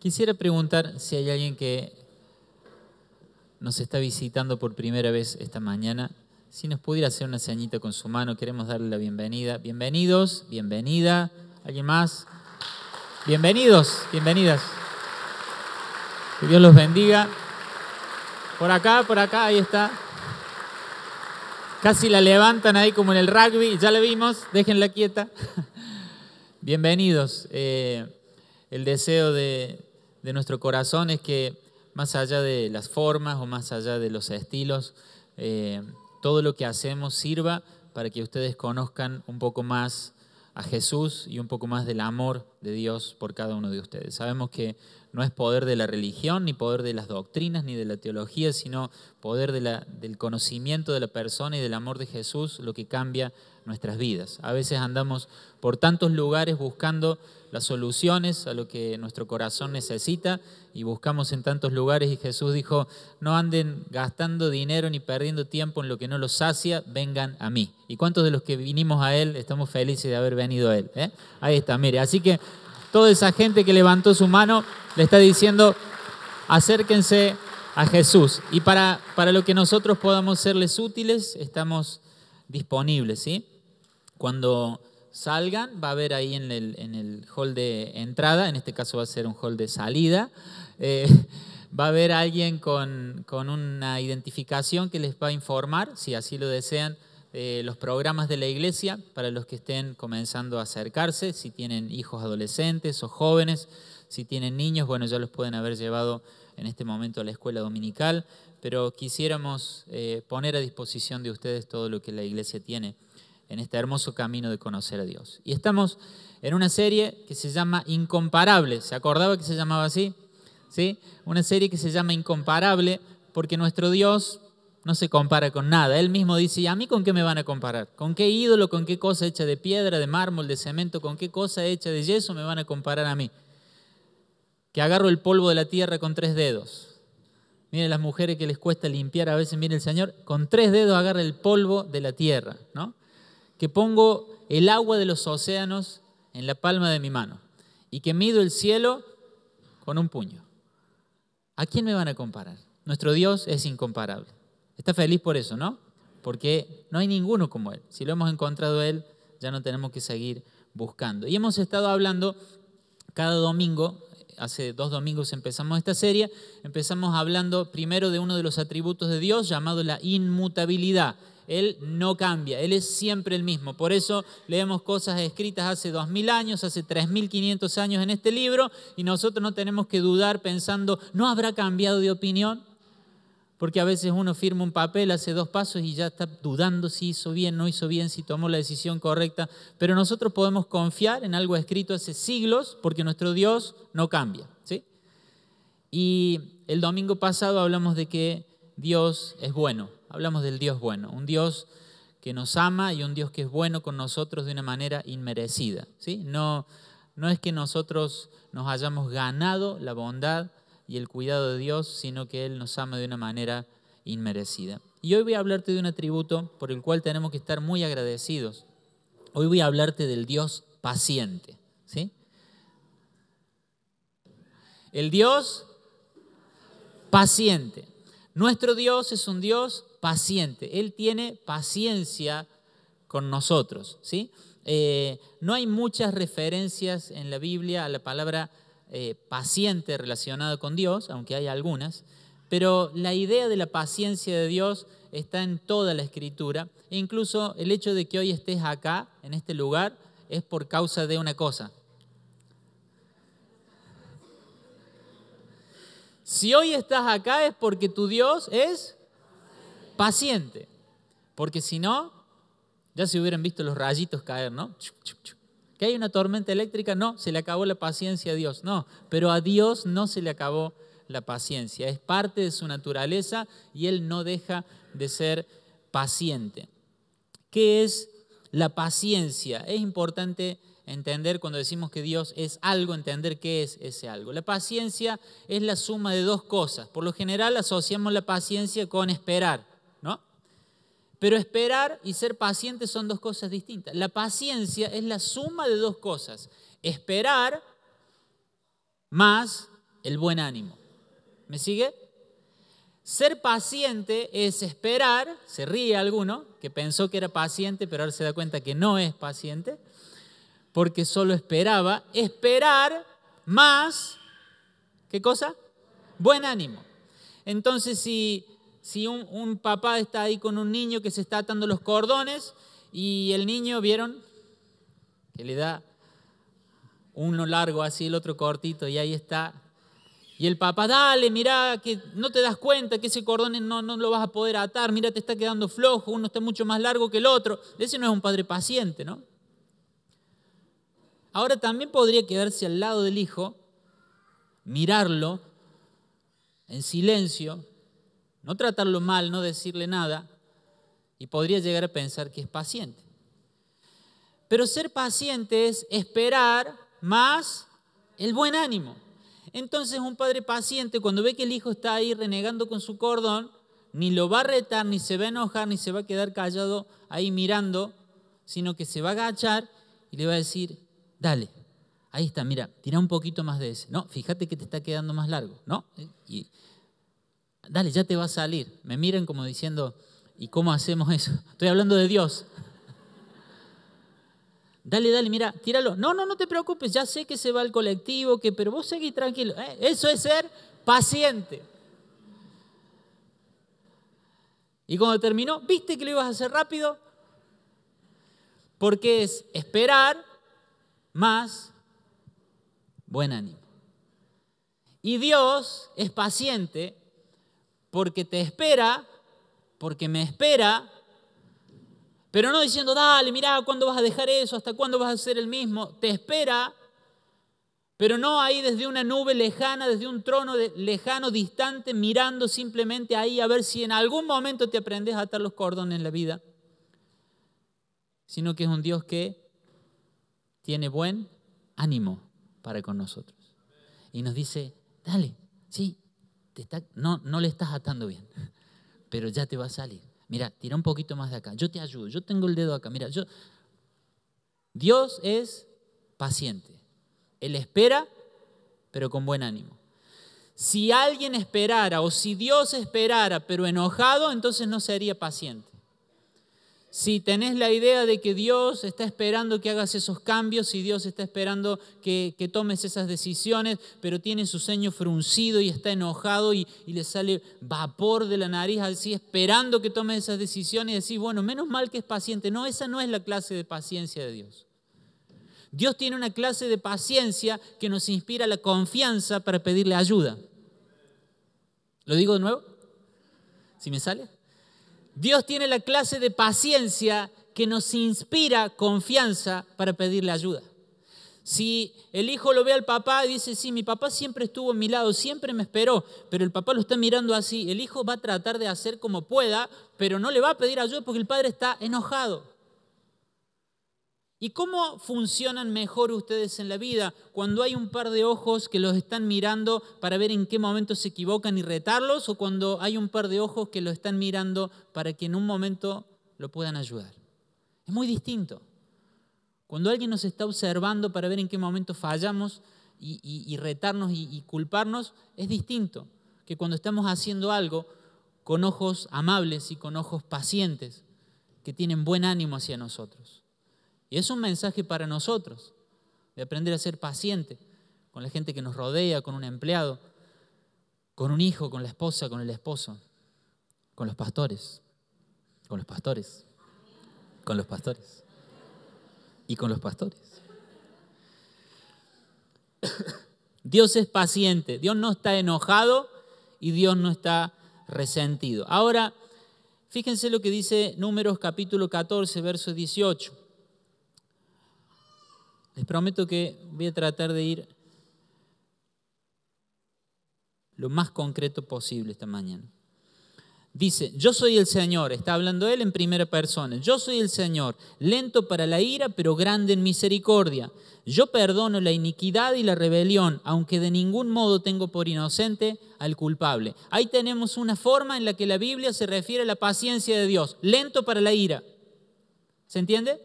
Quisiera preguntar si hay alguien que nos está visitando por primera vez esta mañana, si nos pudiera hacer una señita con su mano, queremos darle la bienvenida. Bienvenidos, bienvenida. ¿Alguien más? Bienvenidos, bienvenidas. Que Dios los bendiga. Por acá, ahí está. Casi la levantan ahí como en el rugby, ya la vimos, déjenla quieta. Bienvenidos. El deseo de nuestro corazón es que más allá de las formas o más allá de los estilos, todo lo que hacemos sirva para que ustedes conozcan un poco más a Jesús y un poco más del amor de Dios por cada uno de ustedes. Sabemos que no es poder de la religión, ni poder de las doctrinas, ni de la teología, sino poder del conocimiento de la persona y del amor de Jesús lo que cambia nuestras vidas. A veces andamos por tantos lugares buscando las soluciones a lo que nuestro corazón necesita y buscamos en tantos lugares y Jesús dijo, no anden gastando dinero ni perdiendo tiempo en lo que no los sacia, vengan a mí. ¿Y cuántos de los que vinimos a Él estamos felices de haber venido a Él? Ahí está, mire, así que toda esa gente que levantó su mano le está diciendo, acérquense a Jesús. Y para lo que nosotros podamos serles útiles, estamos disponibles, ¿sí? Cuando salgan, va a haber ahí en el hall de entrada, en este caso va a ser un hall de salida, va a haber alguien con una identificación que les va a informar, si así lo desean, los programas de la iglesia para los que estén comenzando a acercarse, si tienen hijos adolescentes o jóvenes, si tienen niños, bueno, ya los pueden haber llevado en este momento a la escuela dominical, pero quisiéramos poner a disposición de ustedes todo lo que la iglesia tiene en este hermoso camino de conocer a Dios. Y estamos en una serie que se llama Incomparable. ¿Se acordaba que se llamaba así? ¿Sí? Una serie que se llama Incomparable porque nuestro Dios no se compara con nada. Él mismo dice, ¿y a mí con qué me van a comparar? ¿Con qué ídolo, con qué cosa hecha de piedra, de mármol, de cemento, con qué cosa hecha de yeso me van a comparar a mí? Que agarro el polvo de la tierra con 3 dedos. Miren las mujeres que les cuesta limpiar, a veces mire el Señor, con 3 dedos agarra el polvo de la tierra, ¿no? Que pongo el agua de los océanos en la palma de mi mano y que mido el cielo con un puño. ¿A quién me van a comparar? Nuestro Dios es incomparable. Está feliz por eso, ¿no? Porque no hay ninguno como Él. Si lo hemos encontrado a Él, ya no tenemos que seguir buscando. Y hemos estado hablando cada domingo, hace 2 domingos empezamos esta serie, empezamos hablando primero de uno de los atributos de Dios llamado la inmutabilidad. Él no cambia, Él es siempre el mismo. Por eso leemos cosas escritas hace 2000 años, hace 3500 años en este libro y nosotros no tenemos que dudar pensando, ¿no habrá cambiado de opinión? Porque a veces uno firma un papel, hace 2 pasos y ya está dudando si hizo bien, no hizo bien, si tomó la decisión correcta. Pero nosotros podemos confiar en algo escrito hace siglos porque nuestro Dios no cambia, ¿sí? Y el domingo pasado hablamos de que Dios es bueno. Hablamos del Dios bueno, un Dios que nos ama y un Dios que es bueno con nosotros de una manera inmerecida, ¿sí? No es que nosotros nos hayamos ganado la bondad y el cuidado de Dios, sino que Él nos ama de una manera inmerecida. Y hoy voy a hablarte de un atributo por el cual tenemos que estar muy agradecidos. Hoy voy a hablarte del Dios paciente, ¿sí? El Dios paciente. Nuestro Dios es un Dios paciente. Él tiene paciencia con nosotros, ¿sí? No hay muchas referencias en la Biblia a la palabra paciente relacionada con Dios, aunque hay algunas, pero la idea de la paciencia de Dios está en toda la Escritura. E incluso el hecho de que hoy estés acá, en este lugar, es por causa de una cosa. Si hoy estás acá es porque tu Dios es paciente. Porque si no, ya se hubieran visto los rayitos caer, ¿no? ¿Que hay una tormenta eléctrica? No, se le acabó la paciencia a Dios. No, pero a Dios no se le acabó la paciencia. Es parte de su naturaleza y Él no deja de ser paciente. ¿Qué es la paciencia? Es importante entender cuando decimos que Dios es algo, entender qué es ese algo. La paciencia es la suma de 2 cosas. Por lo general asociamos la paciencia con esperar, ¿no? Pero esperar y ser paciente son 2 cosas distintas. La paciencia es la suma de 2 cosas. Esperar más el buen ánimo. ¿Me sigue? Ser paciente es esperar, se ríe alguno que pensó que era paciente, pero ahora se da cuenta que no es paciente, porque solo esperaba, esperar más, ¿qué cosa? Buen ánimo. Entonces, si un papá está ahí con un niño que se está atando los cordones y el niño, ¿vieron? Que le da uno largo así, el otro cortito, y ahí está. Y el papá, dale, mirá, que no te das cuenta que ese cordón no lo vas a poder atar, mira, te está quedando flojo, uno está mucho más largo que el otro. Ese no es un padre paciente, ¿no? Ahora también podría quedarse al lado del hijo, mirarlo en silencio, no tratarlo mal, no decirle nada, y podría llegar a pensar que es paciente. Pero ser paciente es esperar más el buen ánimo. Entonces un padre paciente, cuando ve que el hijo está ahí renegando con su cordón, ni lo va a retar, ni se va a enojar, ni se va a quedar callado ahí mirando, sino que se va a agachar y le va a decir, dale, ahí está, mira, tira un poquito más de ese. No, fíjate que te está quedando más largo, ¿no? Y dale, ya te va a salir. Me miran como diciendo, ¿y cómo hacemos eso? Estoy hablando de Dios. Dale, mira, tíralo. No te preocupes, ya sé que se va al colectivo, pero vos seguís tranquilo. Eso es ser paciente. Y cuando terminó, ¿viste que lo ibas a hacer rápido? Porque es esperar más buen ánimo. Y Dios es paciente porque te espera, porque me espera, pero no diciendo, dale, mirá, ¿cuándo vas a dejar eso? ¿Hasta cuándo vas a ser el mismo? Te espera, pero no ahí desde una nube lejana, desde un trono lejano, distante, mirando simplemente ahí a ver si en algún momento te aprendes a atar los cordones en la vida, sino que es un Dios que tiene buen ánimo para con nosotros. Y nos dice, dale, sí, no le estás atando bien, pero ya te va a salir. Mira, tira un poquito más de acá, yo te ayudo, yo tengo el dedo acá. Mira, Dios es paciente. Él espera, pero con buen ánimo. Si alguien esperara o si Dios esperara, pero enojado, entonces no sería paciente. Si tenés la idea de que Dios está esperando que hagas esos cambios, si Dios está esperando que tomes esas decisiones, pero tiene su ceño fruncido y está enojado y le sale vapor de la nariz, así esperando que tomes esas decisiones y decís, bueno, menos mal que es paciente. No, esa no es la clase de paciencia de Dios. Dios tiene una clase de paciencia que nos inspira la confianza para pedirle ayuda. ¿Lo digo de nuevo? ¿Si me sale? Dios tiene la clase de paciencia que nos inspira confianza para pedirle ayuda. Si el hijo lo ve al papá y dice, sí, mi papá siempre estuvo a mi lado, siempre me esperó, pero el papá lo está mirando así, el hijo va a tratar de hacer como pueda, pero no le va a pedir ayuda porque el padre está enojado. ¿Y cómo funcionan mejor ustedes en la vida? Cuando hay un par de ojos que los están mirando para ver en qué momento se equivocan y retarlos, o cuando hay un par de ojos que lo están mirando para que en un momento lo puedan ayudar. Es muy distinto. Cuando alguien nos está observando para ver en qué momento fallamos y retarnos y culparnos, es distinto que cuando estamos haciendo algo con ojos amables y con ojos pacientes que tienen buen ánimo hacia nosotros. Y es un mensaje para nosotros, de aprender a ser paciente con la gente que nos rodea, con un empleado, con un hijo, con la esposa, con el esposo, con los pastores, y con los pastores. Dios es paciente, Dios no está enojado y Dios no está resentido. Ahora, fíjense lo que dice Números capítulo 14, verso 18. Les prometo que voy a tratar de ir lo más concreto posible esta mañana. Dice, yo soy el Señor, está hablando él en primera persona. Yo soy el Señor, lento para la ira, pero grande en misericordia. Yo perdono la iniquidad y la rebelión, aunque de ningún modo tengo por inocente al culpable. Ahí tenemos una forma en la que la Biblia se refiere a la paciencia de Dios. Lento para la ira. ¿Se entiende?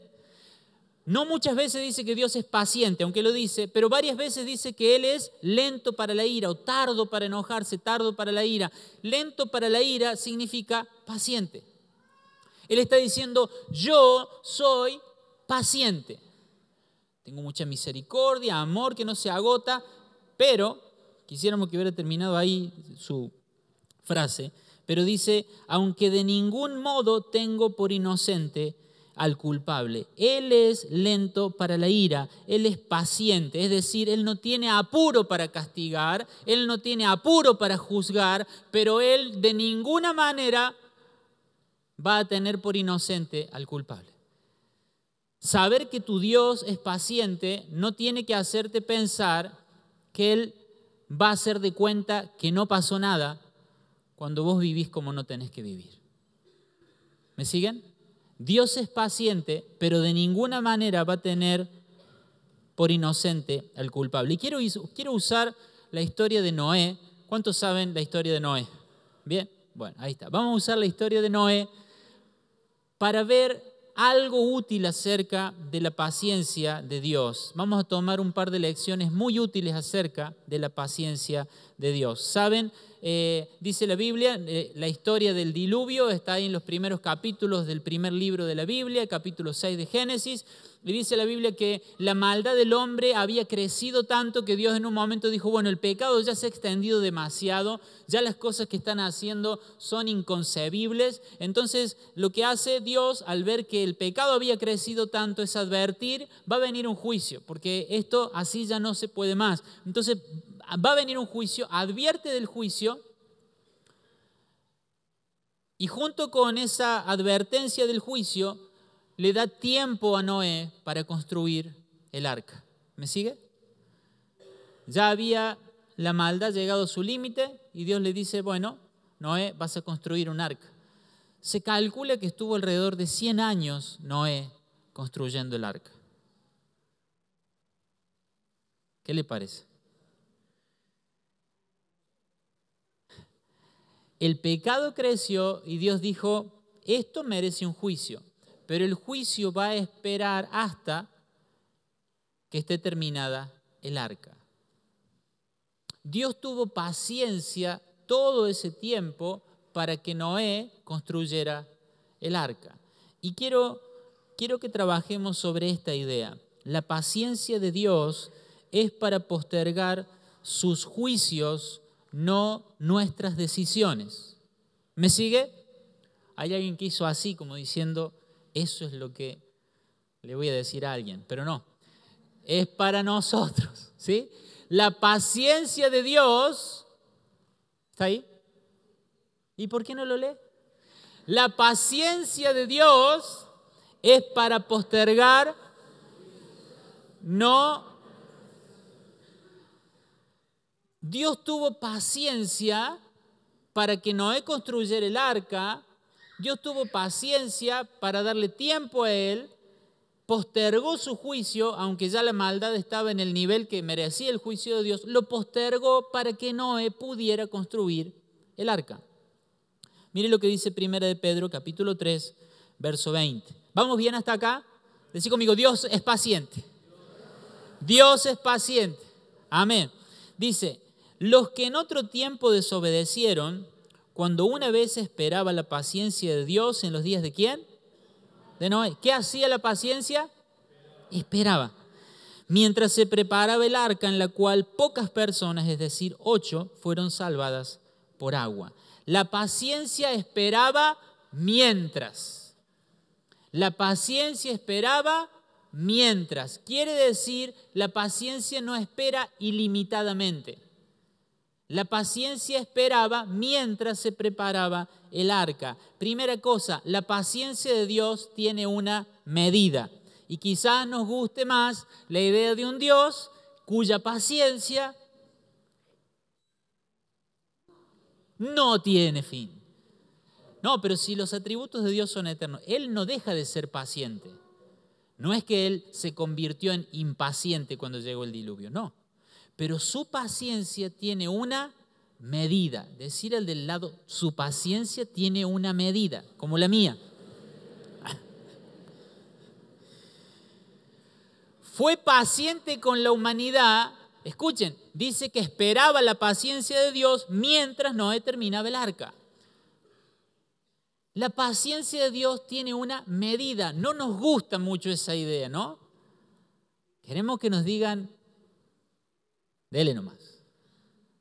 No muchas veces dice que Dios es paciente, aunque lo dice, pero varias veces dice que Él es lento para la ira o tardo para enojarse, tardo para la ira. Lento para la ira significa paciente. Él está diciendo, yo soy paciente. Tengo mucha misericordia, amor que no se agota, pero, quisiéramos que hubiera terminado ahí su frase, pero dice, aunque de ningún modo tengo por inocente al culpable. Él es lento para la ira, Él es paciente, es decir, Él no tiene apuro para castigar, Él no tiene apuro para juzgar, pero Él de ninguna manera va a tener por inocente al culpable. Saber que tu Dios es paciente no tiene que hacerte pensar que Él va a hacer de cuenta que no pasó nada cuando vos vivís como no tenés que vivir. ¿Me siguen? Dios es paciente, pero de ninguna manera va a tener por inocente al culpable. Y quiero usar la historia de Noé. ¿Cuántos saben la historia de Noé? Bien, bueno, ahí está. Vamos a usar la historia de Noé para ver algo útil acerca de la paciencia de Dios. Vamos a tomar un par de lecciones muy útiles acerca de la paciencia de Dios. ¿Saben? Dice la Biblia, la historia del diluvio está ahí en los primeros capítulos del primer libro de la Biblia, capítulo 6 de Génesis, y dice la Biblia que la maldad del hombre había crecido tanto que Dios en un momento dijo, bueno, el pecado ya se ha extendido demasiado, ya las cosas que están haciendo son inconcebibles. Entonces lo que hace Dios al ver que el pecado había crecido tanto es advertir, va a venir un juicio, porque esto así ya no se puede más. Entonces va a venir un juicio, advierte del juicio, y junto con esa advertencia del juicio le da tiempo a Noé para construir el arca. ¿Me sigue? Ya había la maldad llegado a su límite y Dios le dice, bueno, Noé, vas a construir un arca. Se calcula que estuvo alrededor de 100 años Noé construyendo el arca. ¿Qué le parece? El pecado creció y Dios dijo, esto merece un juicio, pero el juicio va a esperar hasta que esté terminada el arca. Dios tuvo paciencia todo ese tiempo para que Noé construyera el arca. Y quiero que trabajemos sobre esta idea. La paciencia de Dios es para postergar sus juicios, no nuestras decisiones. ¿Me sigue? Hay alguien que hizo así, como diciendo, eso es lo que le voy a decir a alguien, pero no, es para nosotros, ¿sí? La paciencia de Dios, ¿está ahí? ¿Y por qué no lo lee? La paciencia de Dios es para postergar, no. Dios tuvo paciencia para que Noé construyera el arca. Dios tuvo paciencia para darle tiempo a él. Postergó su juicio, aunque ya la maldad estaba en el nivel que merecía el juicio de Dios, lo postergó para que Noé pudiera construir el arca. Mire lo que dice 1 de Pedro, capítulo 3, verso 20. ¿Vamos bien hasta acá? Decí conmigo, Dios es paciente. Dios es paciente. Amén. Dice, los que en otro tiempo desobedecieron, cuando una vez esperaba la paciencia de Dios en los días de ¿quién? De Noé. ¿Qué hacía la paciencia? Esperaba. Mientras se preparaba el arca en la cual pocas personas, es decir, 8, fueron salvadas por agua. La paciencia esperaba mientras. La paciencia esperaba mientras. Quiere decir, la paciencia no espera ilimitadamente. La paciencia esperaba mientras se preparaba el arca. Primera cosa, la paciencia de Dios tiene una medida. Y quizás nos guste más la idea de un Dios cuya paciencia no tiene fin. No, pero si los atributos de Dios son eternos, Él no deja de ser paciente. No es que Él se convirtió en impaciente cuando llegó el diluvio, no. Pero su paciencia tiene una medida. Decir al del lado, su paciencia tiene una medida, como la mía. fue paciente con la humanidad. Escuchen, dice que esperaba la paciencia de Dios mientras Noé terminaba el arca. La paciencia de Dios tiene una medida. No nos gusta mucho esa idea, ¿no? Queremos que nos digan, dele nomás,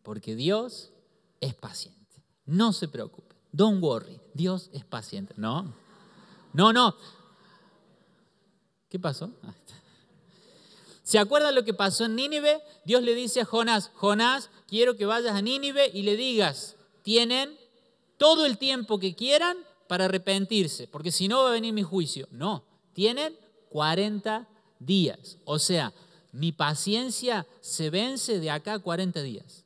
porque Dios es paciente. No se preocupe, don't worry, Dios es paciente. No. ¿Qué pasó? ¿Se acuerdan lo que pasó en Nínive? Dios le dice a Jonás, Jonás, quiero que vayas a Nínive y le digas, tienen todo el tiempo que quieran para arrepentirse, porque si no va a venir mi juicio. No, tienen 40 días. O sea, mi paciencia se vence de acá a 40 días.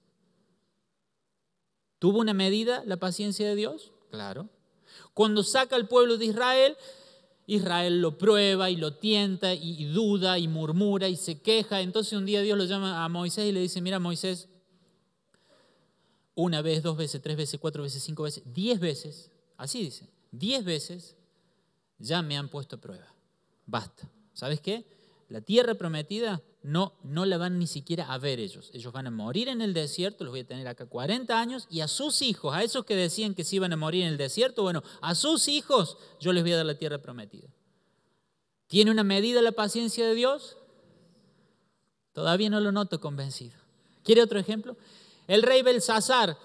¿Tuvo una medida la paciencia de Dios? Claro. Cuando saca al pueblo de Israel, Israel lo prueba y lo tienta y duda y murmura y se queja. Entonces un día Dios lo llama a Moisés y le dice, mira Moisés, una vez, 2 veces, 3 veces, 4 veces, 5 veces, 10 veces, así dice, 10 veces ya me han puesto a prueba. Basta. ¿Sabes qué? La tierra prometida no la van ni siquiera a ver ellos. Ellos van a morir en el desierto, los voy a tener acá 40 años, y a sus hijos, a esos que decían que se iban a morir en el desierto, bueno, a sus hijos yo les voy a dar la tierra prometida. ¿Tiene una medida la paciencia de Dios? Todavía no lo noto convencido. ¿Quiere otro ejemplo? El rey Belsasar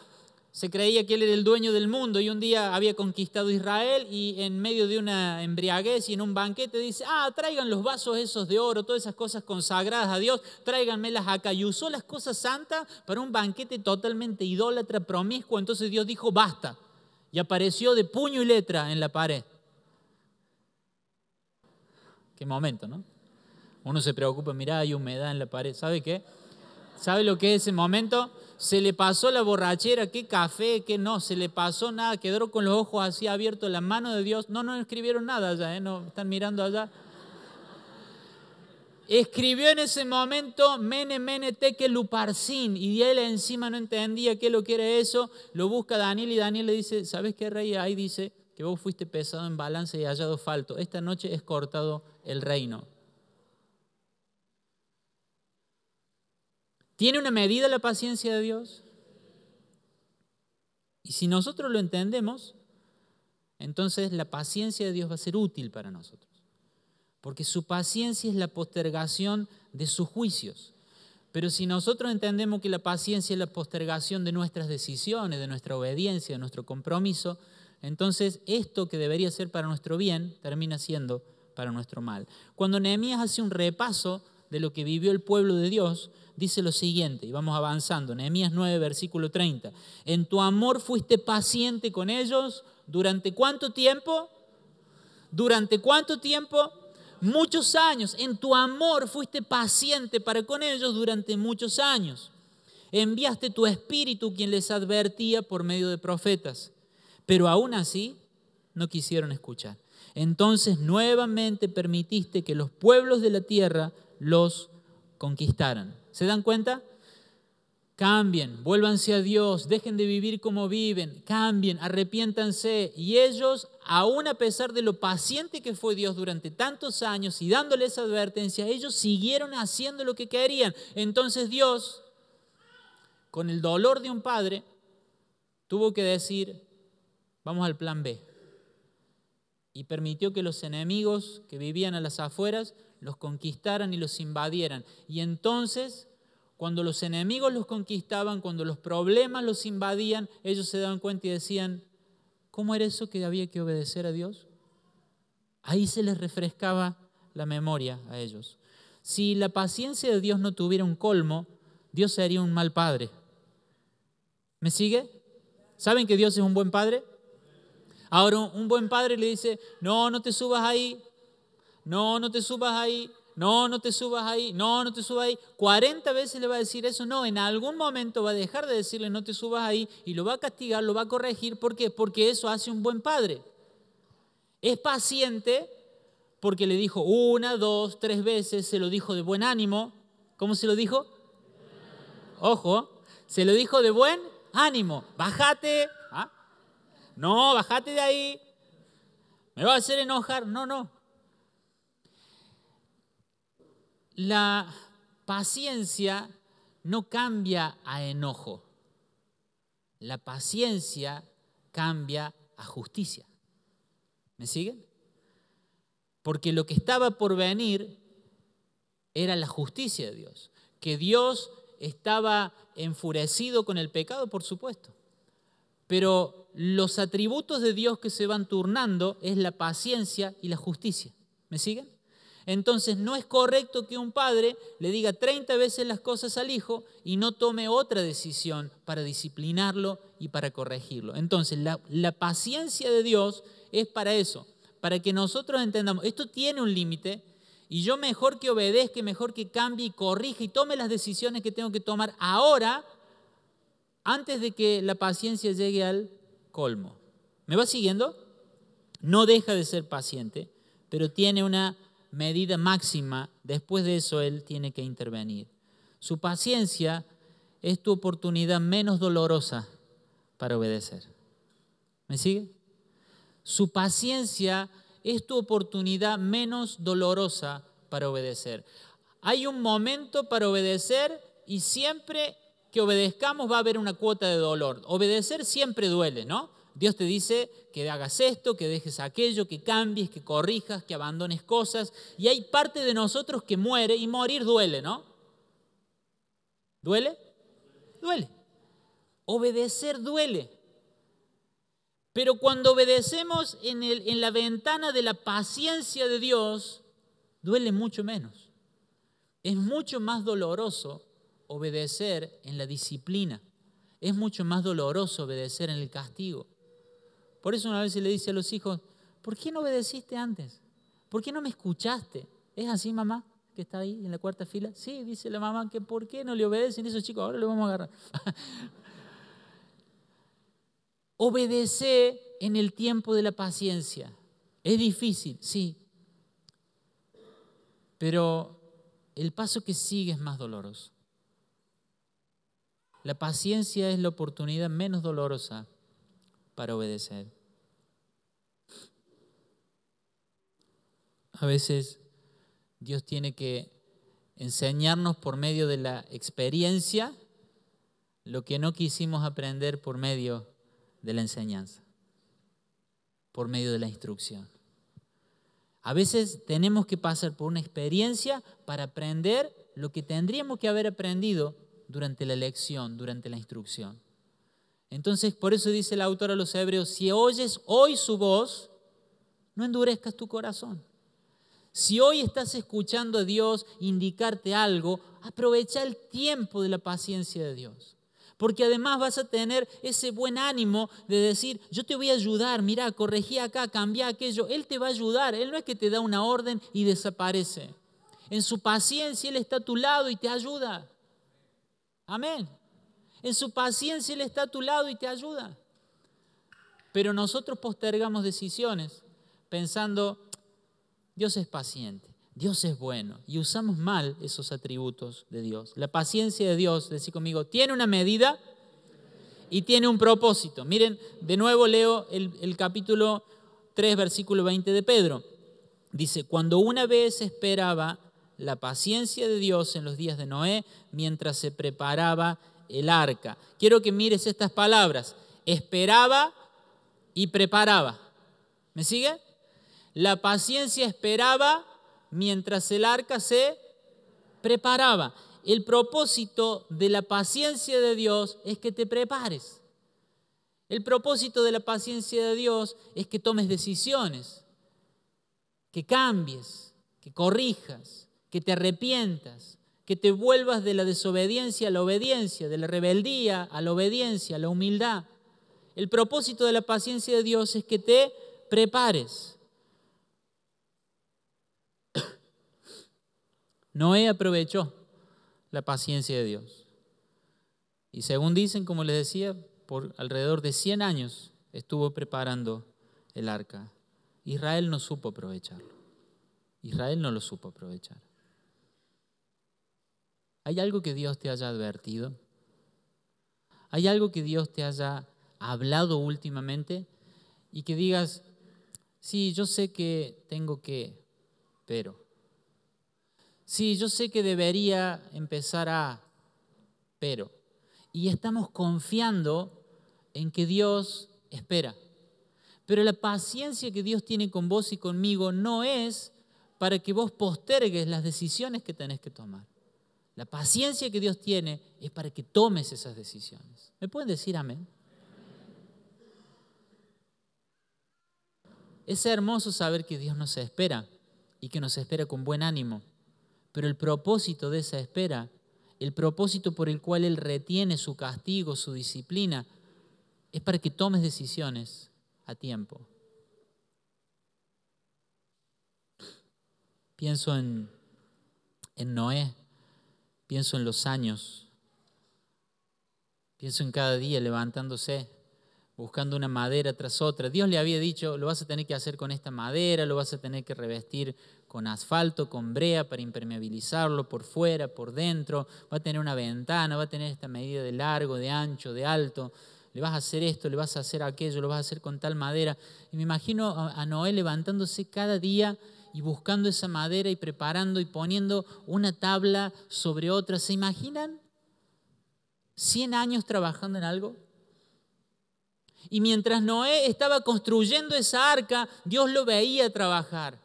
se creía que él era el dueño del mundo y un día había conquistado Israel y en medio de una embriaguez y en un banquete dice, traigan los vasos esos de oro, todas esas cosas consagradas a Dios, tráiganmelas acá. Y usó las cosas santas para un banquete totalmente idólatra, promiscuo. Entonces Dios dijo, basta. Y apareció de puño y letra en la pared. Qué momento, ¿no? Uno se preocupa, mirá, hay humedad en la pared. ¿Sabe qué? ¿Sabe lo que es ese momento? Se le pasó la borrachera, qué café, qué no, se le pasó nada, quedó con los ojos así abiertos, la mano de Dios. No escribieron nada allá, no están mirando allá. Escribió en ese momento Mene, Mene, Tekel, Uparsin, y él encima no entendía qué es lo que era eso. Lo busca Daniel y Daniel le dice, ¿sabes qué, rey? Ahí dice que vos fuiste pesado en balanza y hallado falto. Esta noche es cortado el reino. ¿Tiene una medida la paciencia de Dios? Y si nosotros lo entendemos, entonces la paciencia de Dios va a ser útil para nosotros. Porque su paciencia es la postergación de sus juicios. Pero si nosotros entendemos que la paciencia es la postergación de nuestras decisiones, de nuestra obediencia, de nuestro compromiso, entonces esto que debería ser para nuestro bien termina siendo para nuestro mal. Cuando Nehemías hace un repaso de lo que vivió el pueblo de Dios, dice lo siguiente, y vamos avanzando, Nehemías 9, versículo 30. En tu amor fuiste paciente con ellos, ¿durante cuánto tiempo? ¿Durante cuánto tiempo? Muchos años. En tu amor fuiste paciente para con ellos durante muchos años. Enviaste tu espíritu, quien les advertía por medio de profetas, pero aún así no quisieron escuchar. Entonces nuevamente permitiste que los pueblos de la tierra los conquistaran. ¿Se dan cuenta? Cambien, vuélvanse a Dios, dejen de vivir como viven, cambien, arrepiéntanse. Y ellos, aún a pesar de lo paciente que fue Dios durante tantos años y dándoles advertencia, ellos siguieron haciendo lo que querían. Entonces Dios, con el dolor de un padre, tuvo que decir, vamos al plan B. Y permitió que los enemigos que vivían a las afueras los conquistaran y los invadieran. Y entonces, cuando los enemigos los conquistaban, cuando los problemas los invadían, ellos se daban cuenta y decían, ¿cómo era eso que había que obedecer a Dios? Ahí se les refrescaba la memoria a ellos. Si la paciencia de Dios no tuviera un colmo, Dios sería un mal padre. ¿Me sigue? ¿Saben que Dios es un buen padre? Ahora un buen padre le dice, no te subas ahí, no te subas ahí, no te subas ahí, no te subas ahí. 40 veces le va a decir eso, no, en algún momento va a dejar de decirle no te subas ahí y lo va a castigar, lo va a corregir. ¿Por qué? Porque eso hace un buen padre. Es paciente porque le dijo 1, 2, 3 veces, se lo dijo de buen ánimo. ¿Cómo se lo dijo? Ojo, se lo dijo de buen ánimo. Bájate. No, bájate de ahí. Me va a hacer enojar. No. La paciencia no cambia a enojo. La paciencia cambia a justicia. ¿Me siguen? Porque lo que estaba por venir era la justicia de Dios. Que Dios estaba enfurecido con el pecado, por supuesto. Pero los atributos de Dios que se van turnando es la paciencia y la justicia. ¿Me siguen? Entonces no es correcto que un padre le diga 30 veces las cosas al hijo y no tome otra decisión para disciplinarlo y para corregirlo. Entonces la paciencia de Dios es para eso, para que nosotros entendamos, esto tiene un límite y yo mejor que obedezca, mejor que cambie y corrija y tome las decisiones que tengo que tomar ahora, antes de que la paciencia llegue al colmo. ¿Me va siguiendo? No deja de ser paciente, pero tiene una medida máxima. Después de eso, Él tiene que intervenir. Su paciencia es tu oportunidad menos dolorosa para obedecer. ¿Me sigue? Su paciencia es tu oportunidad menos dolorosa para obedecer. Hay un momento para obedecer y siempre que obedezcamos va a haber una cuota de dolor. Obedecer siempre duele, ¿no? Dios te dice que hagas esto, que dejes aquello, que cambies, que corrijas, que abandones cosas. Y hay parte de nosotros que muere y morir duele, ¿no? ¿Duele? Duele. Obedecer duele. Pero cuando obedecemos en la ventana de la paciencia de Dios, duele mucho menos. Es mucho más doloroso obedecer en la disciplina. Es mucho más doloroso obedecer en el castigo. Por eso una vez se le dice a los hijos, ¿por qué no obedeciste antes? ¿Por qué no me escuchaste? ¿Es así, mamá, que está ahí en la cuarta fila? Sí, dice la mamá, que ¿por qué no le obedecen esos chicos? Ahora lo vamos a agarrar. Obedece en el tiempo de la paciencia. Es difícil, sí. Pero el paso que sigue es más doloroso. La paciencia es la oportunidad menos dolorosa para obedecer. A veces Dios tiene que enseñarnos por medio de la experiencia lo que no quisimos aprender por medio de la enseñanza, por medio de la instrucción. A veces tenemos que pasar por una experiencia para aprender lo que tendríamos que haber aprendido durante la lección, durante la instrucción. Entonces, por eso dice el autor a los Hebreos, si oyes hoy su voz, no endurezcas tu corazón. Si hoy estás escuchando a Dios indicarte algo, aprovecha el tiempo de la paciencia de Dios. Porque además vas a tener ese buen ánimo de decir, yo te voy a ayudar, mira, corregí acá, cambia aquello. Él te va a ayudar, Él no es que te da una orden y desaparece. En su paciencia Él está a tu lado y te ayuda. Amén. En su paciencia Él está a tu lado y te ayuda. Pero nosotros postergamos decisiones pensando, Dios es paciente, Dios es bueno, y usamos mal esos atributos de Dios. La paciencia de Dios, decí conmigo, tiene una medida y tiene un propósito. Miren, de nuevo leo el capítulo 3, versículo 20 de Pedro. Dice, cuando una vez esperaba la paciencia de Dios en los días de Noé, mientras se preparaba el arca. Quiero que mires estas palabras, esperaba y preparaba. ¿Me sigue? La paciencia esperaba mientras el arca se preparaba. El propósito de la paciencia de Dios es que te prepares. El propósito de la paciencia de Dios es que tomes decisiones, que cambies, que corrijas, que te arrepientas, que te vuelvas de la desobediencia a la obediencia, de la rebeldía a la obediencia, a la humildad. El propósito de la paciencia de Dios es que te prepares. Noé aprovechó la paciencia de Dios. Y según dicen, como les decía, por alrededor de 100 años estuvo preparando el arca. Israel no supo aprovecharlo. Israel no lo supo aprovechar. ¿Hay algo que Dios te haya advertido? ¿Hay algo que Dios te haya hablado últimamente? Y que digas, sí, yo sé que tengo que, pero... Sí, yo sé que debería empezar pero. Y estamos confiando en que Dios espera. Pero la paciencia que Dios tiene con vos y conmigo no es para que vos postergues las decisiones que tenés que tomar. La paciencia que Dios tiene es para que tomes esas decisiones. ¿Me pueden decir amén? Es hermoso saber que Dios nos espera y que nos espera con buen ánimo. Pero el propósito de esa espera, el propósito por el cual Él retiene su castigo, su disciplina, es para que tomes decisiones a tiempo. Pienso en Noé, pienso en los años, pienso en cada día levantándose, buscando una madera tras otra. Dios le había dicho, lo vas a tener que hacer con esta madera, lo vas a tener que revestir con asfalto, con brea para impermeabilizarlo por fuera, por dentro, va a tener una ventana, va a tener esta medida de largo, de ancho, de alto, le vas a hacer esto, le vas a hacer aquello, lo vas a hacer con tal madera. Y me imagino a Noé levantándose cada día y buscando esa madera y preparando y poniendo una tabla sobre otra. ¿Se imaginan 100 años trabajando en algo? Y mientras Noé estaba construyendo esa arca, Dios lo veía trabajar.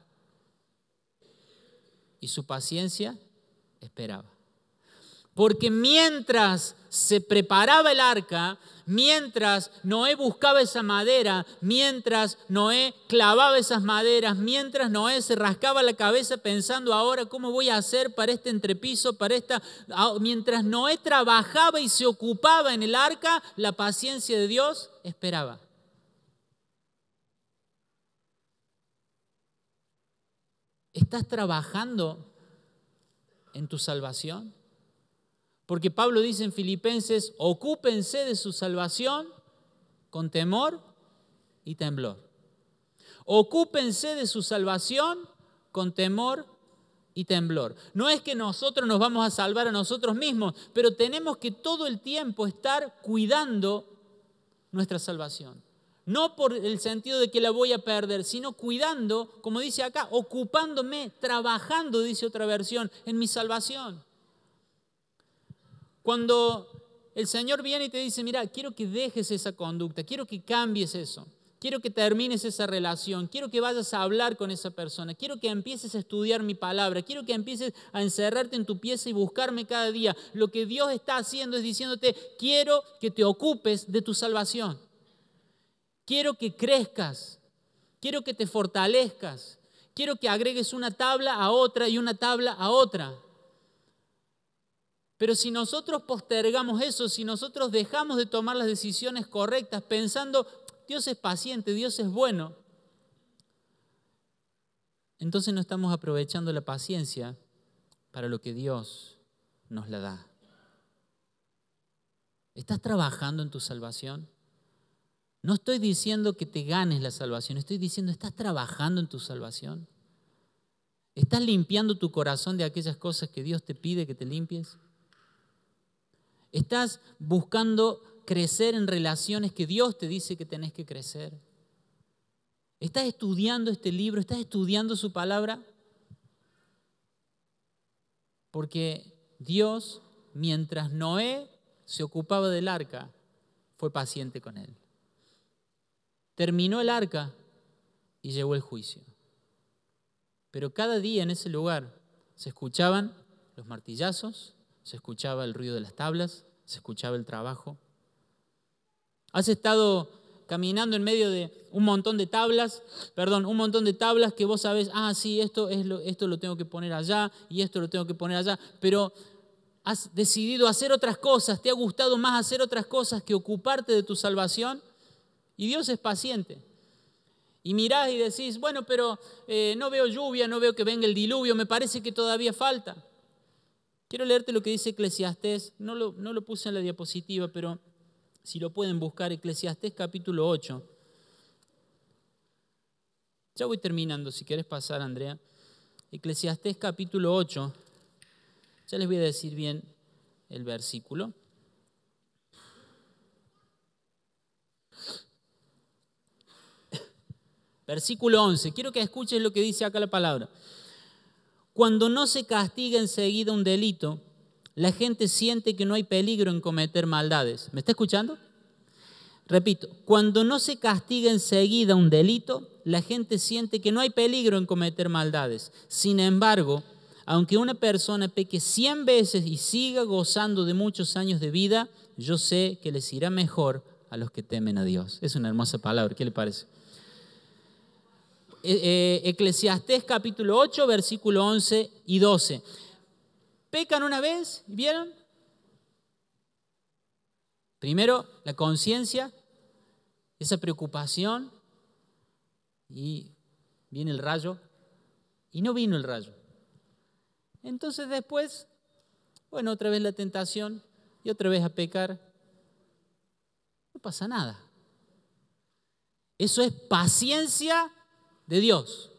Y su paciencia esperaba. Porque mientras se preparaba el arca, mientras Noé buscaba esa madera, mientras Noé clavaba esas maderas, mientras Noé se rascaba la cabeza pensando ahora cómo voy a hacer para este entrepiso, mientras Noé trabajaba y se ocupaba en el arca, la paciencia de Dios esperaba. ¿Estás trabajando en tu salvación? Porque Pablo dice en Filipenses, ocúpense de su salvación con temor y temblor. Ocúpense de su salvación con temor y temblor. No es que nosotros nos vamos a salvar a nosotros mismos, pero tenemos que todo el tiempo estar cuidando nuestra salvación. No por el sentido de que la voy a perder, sino cuidando, como dice acá, ocupándome, trabajando, dice otra versión, en mi salvación. Cuando el Señor viene y te dice, mira, quiero que dejes esa conducta, quiero que cambies eso, quiero que termines esa relación, quiero que vayas a hablar con esa persona, quiero que empieces a estudiar mi palabra, quiero que empieces a encerrarte en tu pieza y buscarme cada día. Lo que Dios está haciendo es diciéndote, quiero que te ocupes de tu salvación. Quiero que crezcas, quiero que te fortalezcas, quiero que agregues una tabla a otra y una tabla a otra. Pero si nosotros postergamos eso, si nosotros dejamos de tomar las decisiones correctas pensando, Dios es paciente, Dios es bueno, entonces no estamos aprovechando la paciencia para lo que Dios nos la da. ¿Estás trabajando en tu salvación? No estoy diciendo que te ganes la salvación, estoy diciendo, ¿estás trabajando en tu salvación? ¿Estás limpiando tu corazón de aquellas cosas que Dios te pide que te limpies? ¿Estás buscando crecer en relaciones que Dios te dice que tenés que crecer? ¿Estás estudiando este libro? ¿Estás estudiando su palabra? Porque Dios, mientras Noé se ocupaba del arca, fue paciente con él. Terminó el arca y llegó el juicio. Pero cada día en ese lugar se escuchaban los martillazos, se escuchaba el ruido de las tablas, se escuchaba el trabajo. Has estado caminando en medio de un montón de tablas que vos sabés, sí, esto lo tengo que poner allá y esto lo tengo que poner allá, pero has decidido hacer otras cosas, te ha gustado más hacer otras cosas que ocuparte de tu salvación, y Dios es paciente. Y mirás y decís, bueno, pero no veo lluvia, no veo que venga el diluvio, me parece que todavía falta. Quiero leerte lo que dice Eclesiastés, no lo puse en la diapositiva, pero si lo pueden buscar, Eclesiastés capítulo 8. Ya voy terminando, si querés pasar, Andrea. Eclesiastés capítulo 8, ya les voy a decir bien el versículo. Versículo 11, quiero que escuches lo que dice acá la palabra. Cuando no se castiga enseguida un delito, la gente siente que no hay peligro en cometer maldades. ¿Me está escuchando? Repito, cuando no se castiga enseguida un delito, la gente siente que no hay peligro en cometer maldades. Sin embargo, aunque una persona peque 100 veces y siga gozando de muchos años de vida, yo sé que les irá mejor a los que temen a Dios. Es una hermosa palabra, ¿qué le parece? Eclesiastés capítulo 8, versículo 11 y 12. Pecan una vez, ¿vieron? Primero, la conciencia, esa preocupación, y viene el rayo, y no vino el rayo. Entonces después, bueno, otra vez la tentación, y otra vez a pecar. No pasa nada. Eso es paciencia de Dios.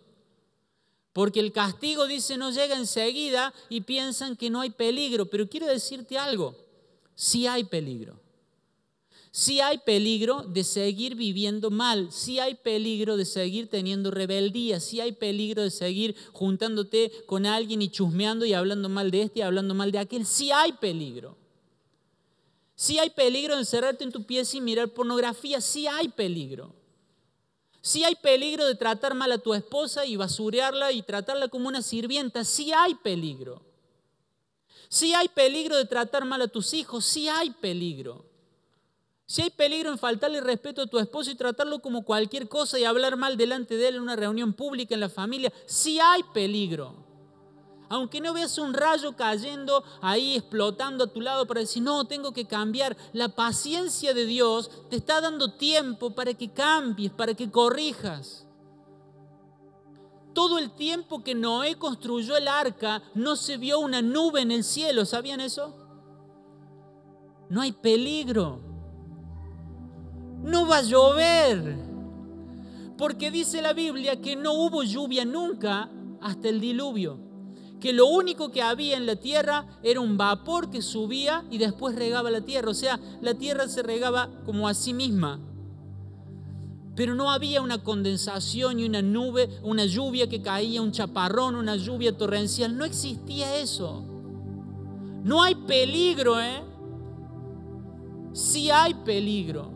Porque el castigo, dice, no llega enseguida y piensan que no hay peligro. Pero quiero decirte algo, sí hay peligro. Sí hay peligro de seguir viviendo mal, sí hay peligro de seguir teniendo rebeldía, sí hay peligro de seguir juntándote con alguien y chusmeando y hablando mal de este y hablando mal de aquel. Sí hay peligro. Sí hay peligro de encerrarte en tu pieza y mirar pornografía, sí hay peligro. Sí hay peligro de tratar mal a tu esposa y basurearla y tratarla como una sirvienta, sí hay peligro. Sí hay peligro de tratar mal a tus hijos, sí hay peligro. Si hay peligro en faltarle respeto a tu esposo y tratarlo como cualquier cosa y hablar mal delante de él en una reunión pública en la familia, sí hay peligro. Aunque no veas un rayo cayendo ahí, explotando a tu lado para decir, no, tengo que cambiar. La paciencia de Dios te está dando tiempo para que cambies, para que corrijas. Todo el tiempo que Noé construyó el arca, no se vio una nube en el cielo. ¿Sabían eso? No hay peligro. No va a llover, porque dice la Biblia que no hubo lluvia nunca hasta el diluvio, que lo único que había en la tierra era un vapor que subía y después regaba la tierra, o sea, la tierra se regaba como a sí misma, pero no había una condensación y una nube, una lluvia que caía, un chaparrón, una lluvia torrencial, no existía eso. No hay peligro, Sí hay peligro.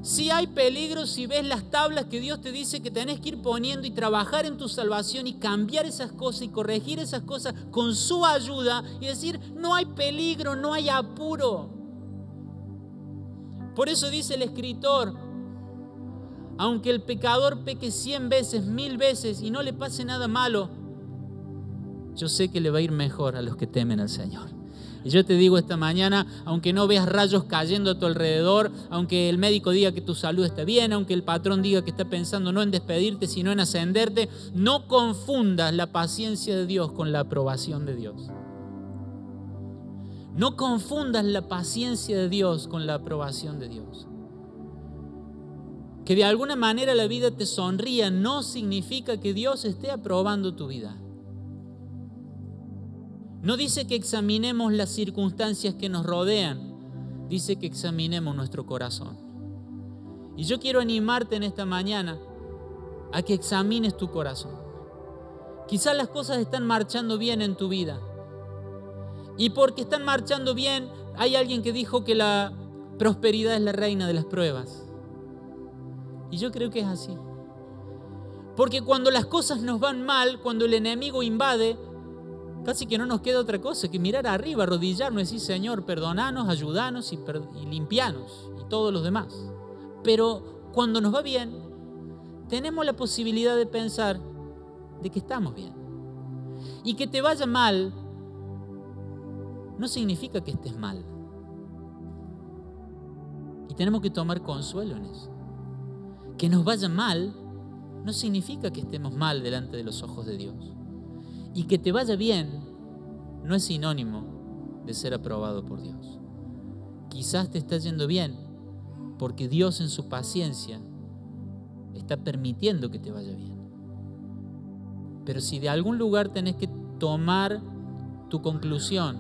Sí hay peligro si ves las tablas que Dios te dice que tenés que ir poniendo y trabajar en tu salvación y cambiar esas cosas y corregir esas cosas con su ayuda y decir, no hay peligro, no hay apuro. Por eso dice el escritor, aunque el pecador peque 100 veces, 1000 veces y no le pase nada malo, yo sé que le va a ir mejor a los que temen al Señor. Y yo te digo esta mañana, aunque no veas rayos cayendo a tu alrededor, aunque el médico diga que tu salud está bien, aunque el patrón diga que está pensando no en despedirte, sino en ascenderte, no confundas la paciencia de Dios con la aprobación de Dios. No confundas la paciencia de Dios con la aprobación de Dios. Que de alguna manera la vida te sonría no significa que Dios esté aprobando tu vida. No dice que examinemos las circunstancias que nos rodean, dice que examinemos nuestro corazón. Y yo quiero animarte en esta mañana a que examines tu corazón. Quizás las cosas están marchando bien en tu vida. Y porque están marchando bien, hay alguien que dijo que la prosperidad es la reina de las pruebas. Y yo creo que es así. Porque cuando las cosas nos van mal, cuando el enemigo invade, casi que no nos queda otra cosa que mirar arriba, arrodillarnos y decir, Señor, perdonanos, ayudanos y limpianos y todos los demás. Pero cuando nos va bien, tenemos la posibilidad de pensar de que estamos bien. Y que te vaya mal no significa que estés mal. Y tenemos que tomar consuelo en eso. Que nos vaya mal no significa que estemos mal delante de los ojos de Dios. Y que te vaya bien no es sinónimo de ser aprobado por Dios. Quizás te está yendo bien porque Dios en su paciencia está permitiendo que te vaya bien. Pero si de algún lugar tenés que tomar tu conclusión,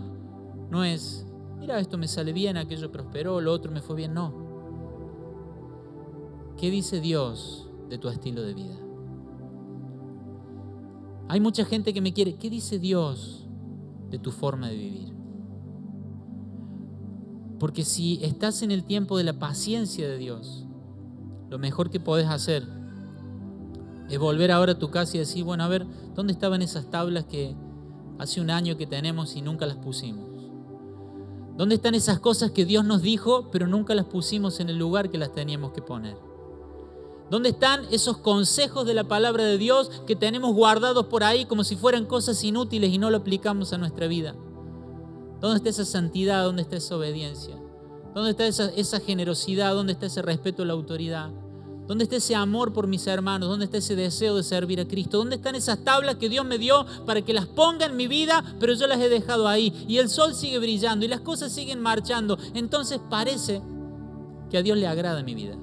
no es, mira, esto me sale bien, aquello prosperó, lo otro me fue bien, no. ¿Qué dice Dios de tu estilo de vida? Hay mucha gente que me quiere. ¿Qué dice Dios de tu forma de vivir? Porque si estás en el tiempo de la paciencia de Dios, lo mejor que podés hacer es volver ahora a tu casa y decir, bueno, a ver, ¿dónde estaban esas tablas que hace un año que tenemos y nunca las pusimos? ¿Dónde están esas cosas que Dios nos dijo, pero nunca las pusimos en el lugar que las teníamos que poner? ¿Dónde están esos consejos de la palabra de Dios que tenemos guardados por ahí como si fueran cosas inútiles y no lo aplicamos a nuestra vida? ¿Dónde está esa santidad? ¿Dónde está esa obediencia? ¿Dónde está esa generosidad? ¿Dónde está ese respeto a la autoridad? ¿Dónde está ese amor por mis hermanos? ¿Dónde está ese deseo de servir a Cristo? ¿Dónde están esas tablas que Dios me dio para que las ponga en mi vida, pero yo las he dejado ahí? Y el sol sigue brillando y las cosas siguen marchando. Entonces parece que a Dios le agrada mi vida.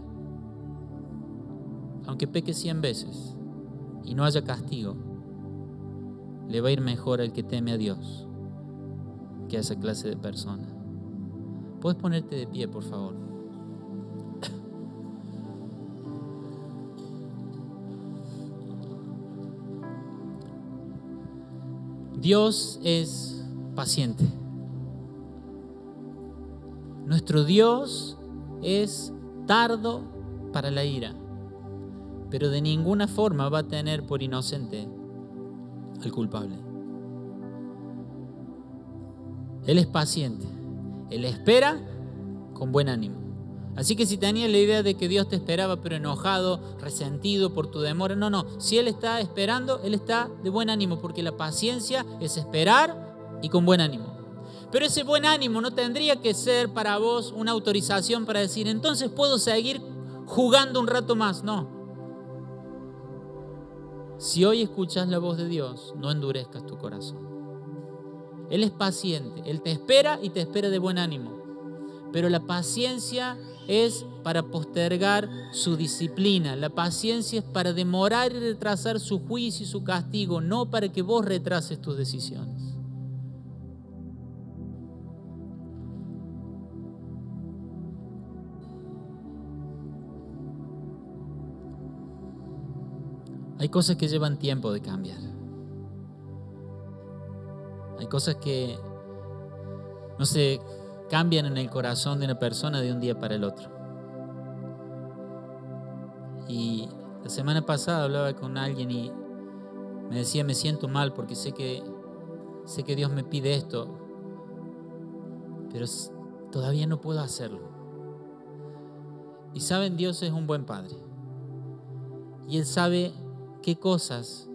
Aunque peque 100 veces y no haya castigo, le va a ir mejor al que teme a Dios que a esa clase de persona. ¿Puedes ponerte de pie, por favor? Dios es paciente. Nuestro Dios es tardo para la ira, pero de ninguna forma va a tener por inocente al culpable. Él es paciente. Él espera con buen ánimo. Así que si tenías la idea de que Dios te esperaba pero enojado, resentido por tu demora, no. Si Él está esperando, Él está de buen ánimo, porque la paciencia es esperar y con buen ánimo. Pero ese buen ánimo no tendría que ser para vos una autorización para decir, entonces puedo seguir jugando un rato más. No. Si hoy escuchas la voz de Dios, no endurezcas tu corazón. Él es paciente, Él te espera y te espera de buen ánimo. Pero la paciencia es para postergar su disciplina. La paciencia es para demorar y retrasar su juicio y su castigo, no para que vos retrases tus decisiones. Hay cosas que llevan tiempo de cambiar. Hay cosas que no se cambian en el corazón de una persona de un día para el otro. Y la semana pasada hablaba con alguien y me decía, me siento mal porque sé que Dios me pide esto, pero todavía no puedo hacerlo. Y saben, Dios es un buen padre. Y Él sabe qué cosas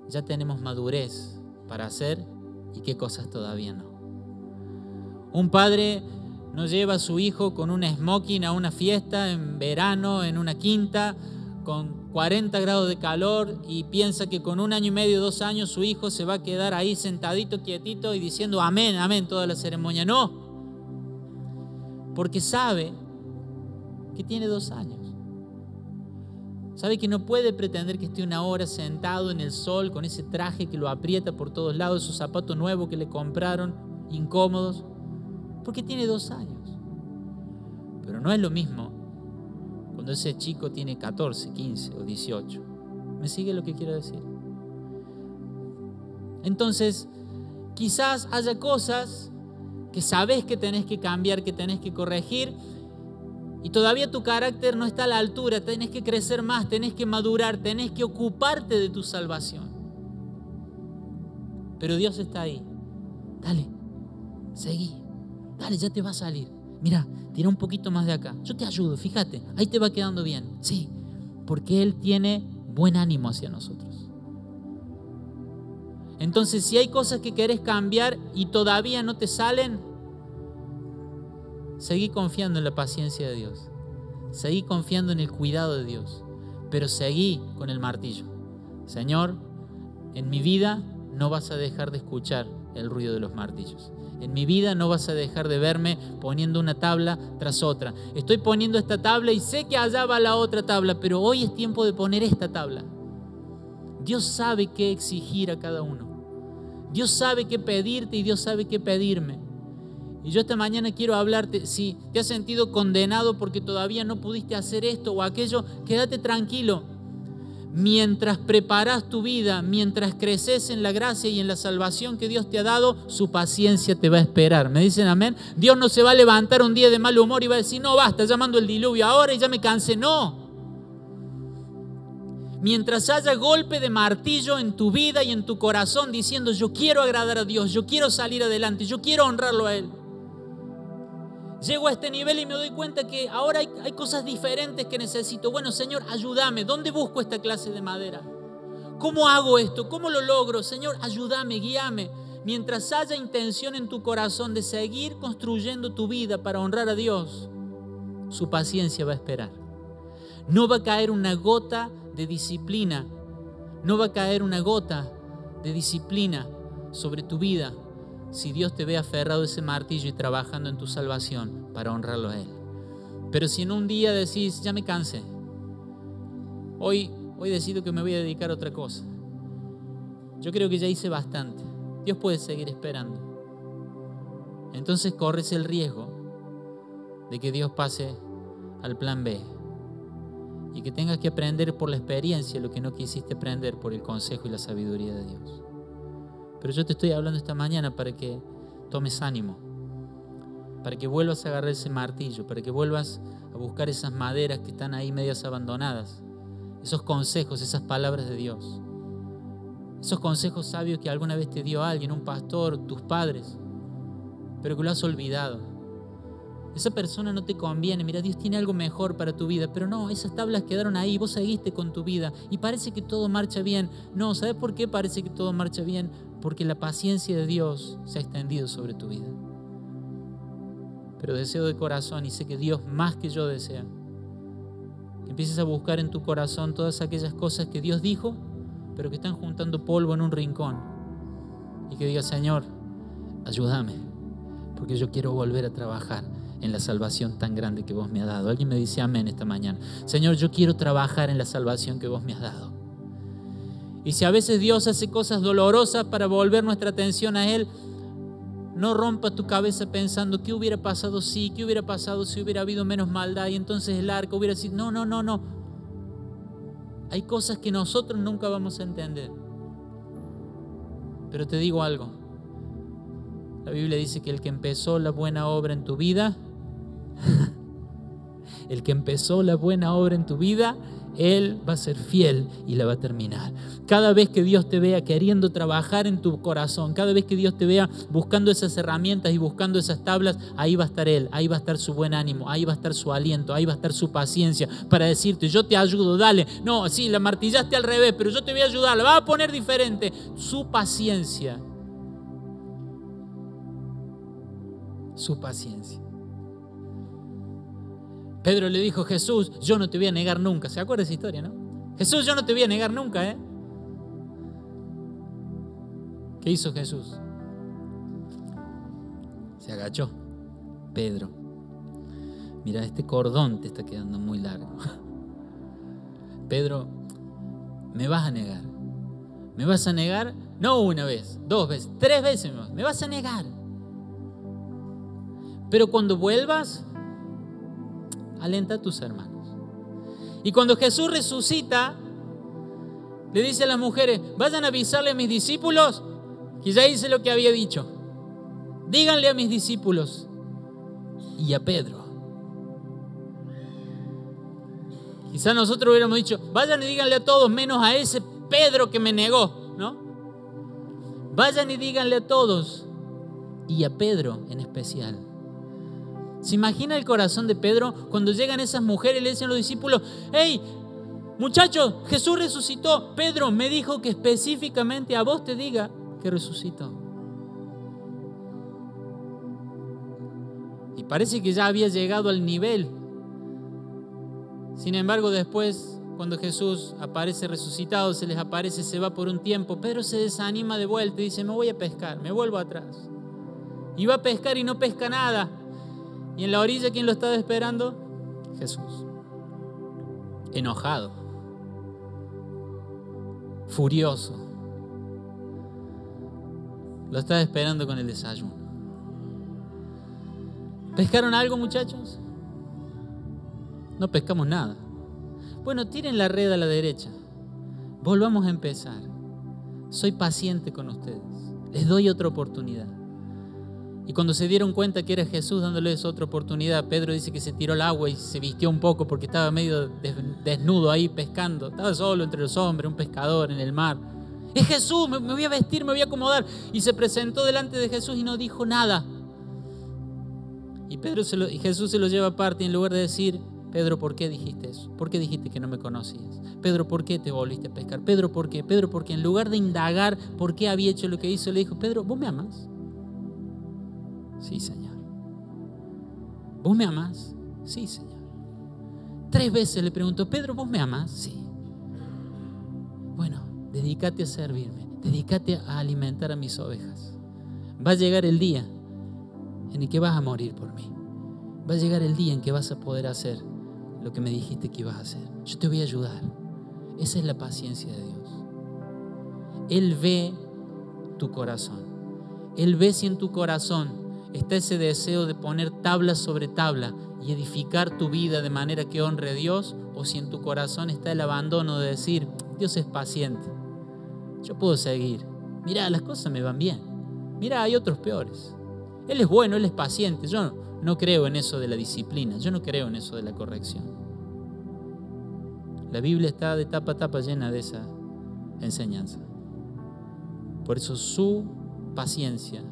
ya tenemos madurez para hacer y qué cosas todavía no. Un padre no lleva a su hijo con un smoking a una fiesta en verano, en una quinta, con 40 grados de calor y piensa que con 1 año y medio, 2 años, su hijo se va a quedar ahí sentadito, quietito y diciendo amén, amén toda la ceremonia. No, porque sabe que tiene 2 años. Sabe que no puede pretender que esté 1 hora sentado en el sol con ese traje que lo aprieta por todos lados, esos zapatos nuevos que le compraron, incómodos, porque tiene 2 años. Pero no es lo mismo cuando ese chico tiene 14, 15 o 18. ¿Me sigue lo que quiero decir? Entonces, quizás haya cosas que sabes que tenés que cambiar, que tenés que corregir, y todavía tu carácter no está a la altura. Tenés que crecer más, tenés que madurar, tenés que ocuparte de tu salvación. Pero Dios está ahí. Dale, seguí. Dale, ya te va a salir. Mira, tira un poquito más de acá. Yo te ayudo, fíjate, ahí te va quedando bien. Sí, porque Él tiene buen ánimo hacia nosotros. Entonces, si hay cosas que querés cambiar y todavía no te salen, seguí confiando en la paciencia de Dios. Seguí confiando en el cuidado de Dios. Pero seguí con el martillo. Señor, en mi vida no vas a dejar de escuchar el ruido de los martillos. En mi vida no vas a dejar de verme poniendo una tabla tras otra. Estoy poniendo esta tabla y sé que allá va la otra tabla, pero hoy es tiempo de poner esta tabla. Dios sabe qué exigir a cada uno. Dios sabe qué pedirte y Dios sabe qué pedirme. Y yo esta mañana quiero hablarte, si te has sentido condenado porque todavía no pudiste hacer esto o aquello, quédate tranquilo. mientras preparas tu vida, mientras creces en la gracia y en la salvación que Dios te ha dado, su paciencia te va a esperar. ¿Me dicen amén? Dios no se va a levantar un día de mal humor y va a decir, no, basta, llamando el diluvio ahora y ya me cansé. No. Mientras haya golpe de martillo en tu vida y en tu corazón diciendo, yo quiero agradar a Dios, yo quiero salir adelante, yo quiero honrarlo a Él. Llego a este nivel y me doy cuenta que ahora hay cosas diferentes que necesito. Bueno, Señor, ayúdame. ¿Dónde busco esta clase de madera? ¿Cómo hago esto? ¿Cómo lo logro? Señor, ayúdame, guíame. Mientras haya intención en tu corazón de seguir construyendo tu vida para honrar a Dios, su paciencia va a esperar. No va a caer una gota de disciplina. No va a caer una gota de disciplina sobre tu vida si Dios te ve aferrado a ese martillo y trabajando en tu salvación para honrarlo a Él. Pero si en un día decís, ya me cansé, hoy decido que me voy a dedicar a otra cosa, yo creo que ya hice bastante, Dios puede seguir esperando. Entonces corres el riesgo de que Dios pase al plan B y que tengas que aprender por la experiencia lo que no quisiste aprender por el consejo y la sabiduría de Dios. Pero yo te estoy hablando esta mañana para que tomes ánimo, para que vuelvas a agarrar ese martillo, para que vuelvas a buscar esas maderas que están ahí medias abandonadas, esos consejos, esas palabras de Dios, esos consejos sabios que alguna vez te dio alguien, un pastor, tus padres, pero que lo has olvidado. Esa persona no te conviene, mira, Dios tiene algo mejor para tu vida, pero no, esas tablas quedaron ahí, vos seguiste con tu vida y parece que todo marcha bien. No, ¿sabes por qué parece que todo marcha bien? Porque la paciencia de Dios se ha extendido sobre tu vida. Pero deseo de corazón, y sé que Dios más que yo desea, que empieces a buscar en tu corazón todas aquellas cosas que Dios dijo, pero que están juntando polvo en un rincón. Y que digas, Señor, ayúdame, porque yo quiero volver a trabajar en la salvación tan grande que vos me has dado. Alguien me dice amén esta mañana. Señor, yo quiero trabajar en la salvación que vos me has dado. Y si a veces Dios hace cosas dolorosas para volver nuestra atención a Él, no rompa tu cabeza pensando qué hubiera pasado si, qué hubiera pasado si hubiera habido menos maldad y entonces el arca hubiera sido... No. Hay cosas que nosotros nunca vamos a entender. Pero te digo algo. La Biblia dice que el que empezó la buena obra en tu vida, el que empezó la buena obra en tu vida, Él va a ser fiel y la va a terminar. Cada vez que Dios te vea queriendo trabajar en tu corazón, cada vez que Dios te vea buscando esas herramientas y buscando esas tablas, ahí va a estar Él, ahí va a estar su buen ánimo, ahí va a estar su aliento, ahí va a estar su paciencia para decirte, yo te ayudo, dale. No, sí, la martillaste al revés, pero yo te voy a ayudar, la vas a poner diferente. Su paciencia. Su paciencia. Pedro le dijo, Jesús, yo no te voy a negar nunca. ¿Se acuerda esa historia, no? Jesús, yo no te voy a negar nunca, ¿eh? ¿Qué hizo Jesús? Se agachó. Pedro, mira, este cordón te está quedando muy largo. Pedro, me vas a negar. Me vas a negar, no una vez, 2 veces, 3 veces más. Me vas a negar. Pero cuando vuelvas, alenta a tus hermanos. Y cuando Jesús resucita, le dice a las mujeres, vayan a avisarle a mis discípulos que ya hice lo que había dicho. Díganle a mis discípulos y a Pedro. Quizás nosotros hubiéramos dicho, vayan y díganle a todos menos a ese Pedro que me negó, ¿no? Vayan y díganle a todos y a Pedro en especial. ¿Se imagina el corazón de Pedro cuando llegan esas mujeres y le dicen a los discípulos, hey, muchachos, Jesús resucitó? Pedro me dijo que específicamente a vos te diga que resucitó. Y parece que ya había llegado al nivel. Sin embargo, después, cuando Jesús aparece resucitado, se les aparece, se va por un tiempo, Pedro se desanima de vuelta y dice, me voy a pescar, me vuelvo atrás. Y va a pescar y no pesca nada. Y en la orilla, ¿quién lo estaba esperando? Jesús. Enojado. Furioso. Lo estaba esperando con el desayuno. ¿Pescaron algo, muchachos? No pescamos nada. Bueno, tiren la red a la derecha. volvamos a empezar. Soy paciente con ustedes. Les doy otra oportunidad. Y cuando se dieron cuenta que era Jesús dándoles otra oportunidad, Pedro dice que se tiró al agua y se vistió un poco porque estaba medio desnudo ahí pescando. Estaba solo entre los hombres, un pescador en el mar. Es Jesús, me voy a vestir, me voy a acomodar. Y se presentó delante de Jesús y no dijo nada. Y Jesús se lo lleva aparte y en lugar de decir, Pedro, ¿por qué dijiste eso? ¿Por qué dijiste que no me conocías? Pedro, ¿por qué te volviste a pescar? Pedro, ¿por qué? Pedro, ¿por qué? En lugar de indagar por qué había hecho lo que hizo, le dijo, Pedro, ¿vos me amás? Sí, Señor. ¿Vos me amás? Sí, Señor. 3 veces le preguntó, Pedro, ¿vos me amás? Sí. Bueno, dedícate a servirme, dedícate a alimentar a mis ovejas. Va a llegar el día en el que vas a morir por mí. Va a llegar el día en que vas a poder hacer lo que me dijiste que ibas a hacer. Yo te voy a ayudar. Esa es la paciencia de Dios. Él ve tu corazón. Él ve si en tu corazón está ese deseo de poner tabla sobre tabla y edificar tu vida de manera que honre a Dios, o si en tu corazón está el abandono de decir, Dios es paciente, yo puedo seguir. Mira, las cosas me van bien. Mira, hay otros peores. Él es bueno, Él es paciente. Yo no creo en eso de la disciplina. Yo no creo en eso de la corrección. La Biblia está de tapa a tapa llena de esa enseñanza. Por eso su paciencia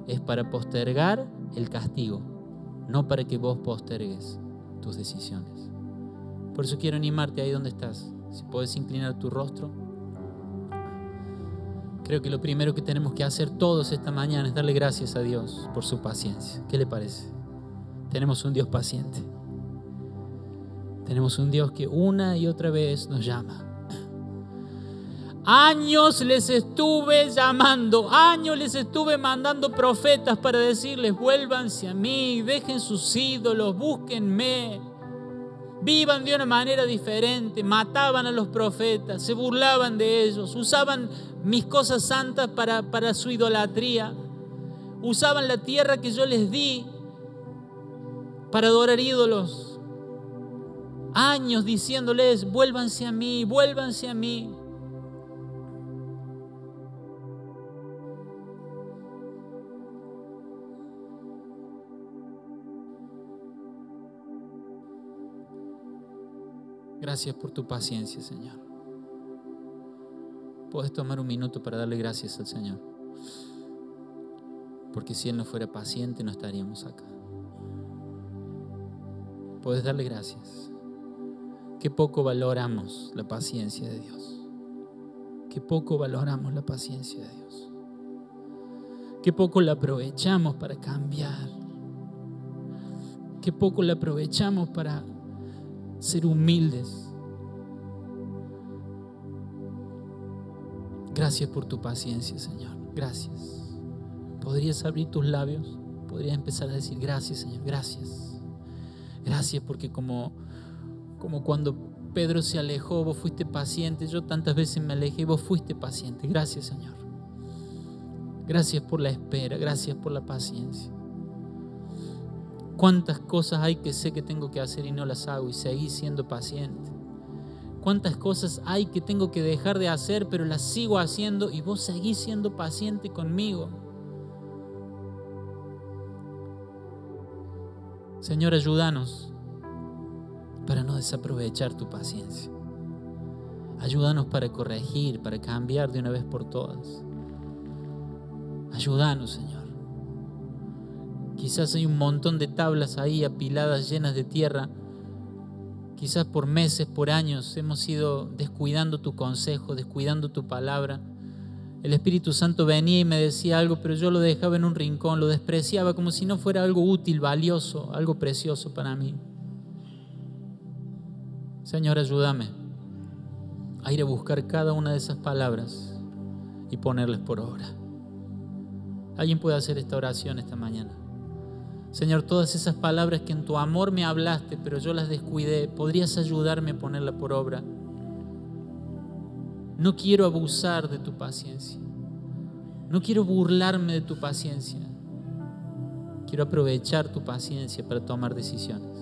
es para postergar el castigo, no para que vos postergues tus decisiones. Por eso quiero animarte ahí donde estás. Si puedes inclinar tu rostro. Creo que lo primero que tenemos que hacer todos esta mañana es darle gracias a Dios por su paciencia. ¿Qué le parece? Tenemos un Dios paciente. Tenemos un Dios que una y otra vez nos llama. Años les estuve llamando, años les estuve mandando profetas para decirles, vuélvanse a mí, dejen sus ídolos, búsquenme. Vivan de una manera diferente. Mataban a los profetas, se burlaban de ellos, usaban mis cosas santas para su idolatría, usaban la tierra que yo les di para adorar ídolos. Años diciéndoles, vuélvanse a mí, vuélvanse a mí. Gracias por tu paciencia, Señor. Puedes tomar un minuto para darle gracias al Señor. Porque si Él no fuera paciente, no estaríamos acá. Puedes darle gracias. Qué poco valoramos la paciencia de Dios. Qué poco valoramos la paciencia de Dios. Qué poco la aprovechamos para cambiar. Qué poco la aprovechamos para ser humildes. Gracias por tu paciencia, Señor. Gracias. ¿Podrías abrir tus labios? ¿Podrías empezar a decir gracias, Señor? Gracias. Gracias porque como cuando Pedro se alejó, vos fuiste paciente. Yo tantas veces me alejé y vos fuiste paciente. Gracias, Señor. Gracias por la espera. Gracias por la paciencia. Cuántas cosas hay que sé que tengo que hacer y no las hago y seguí siendo paciente. Cuántas cosas hay que tengo que dejar de hacer pero las sigo haciendo y vos seguís siendo paciente conmigo. Señor, ayúdanos para no desaprovechar tu paciencia. Ayúdanos para corregir, para cambiar de una vez por todas. Ayúdanos, Señor. Quizás hay un montón de tablas ahí apiladas llenas de tierra. Quizás por meses, por años hemos ido descuidando tu consejo, descuidando tu palabra. El Espíritu Santo venía y me decía algo, pero yo lo dejaba en un rincón, lo despreciaba como si no fuera algo útil, valioso, algo precioso para mí. Señor, ayúdame a ir a buscar cada una de esas palabras y ponerlas por obra. ¿Alguien puede hacer esta oración esta mañana? Señor, todas esas palabras que en tu amor me hablaste, pero yo las descuidé, ¿podrías ayudarme a ponerlas por obra? No quiero abusar de tu paciencia. No quiero burlarme de tu paciencia. Quiero aprovechar tu paciencia para tomar decisiones.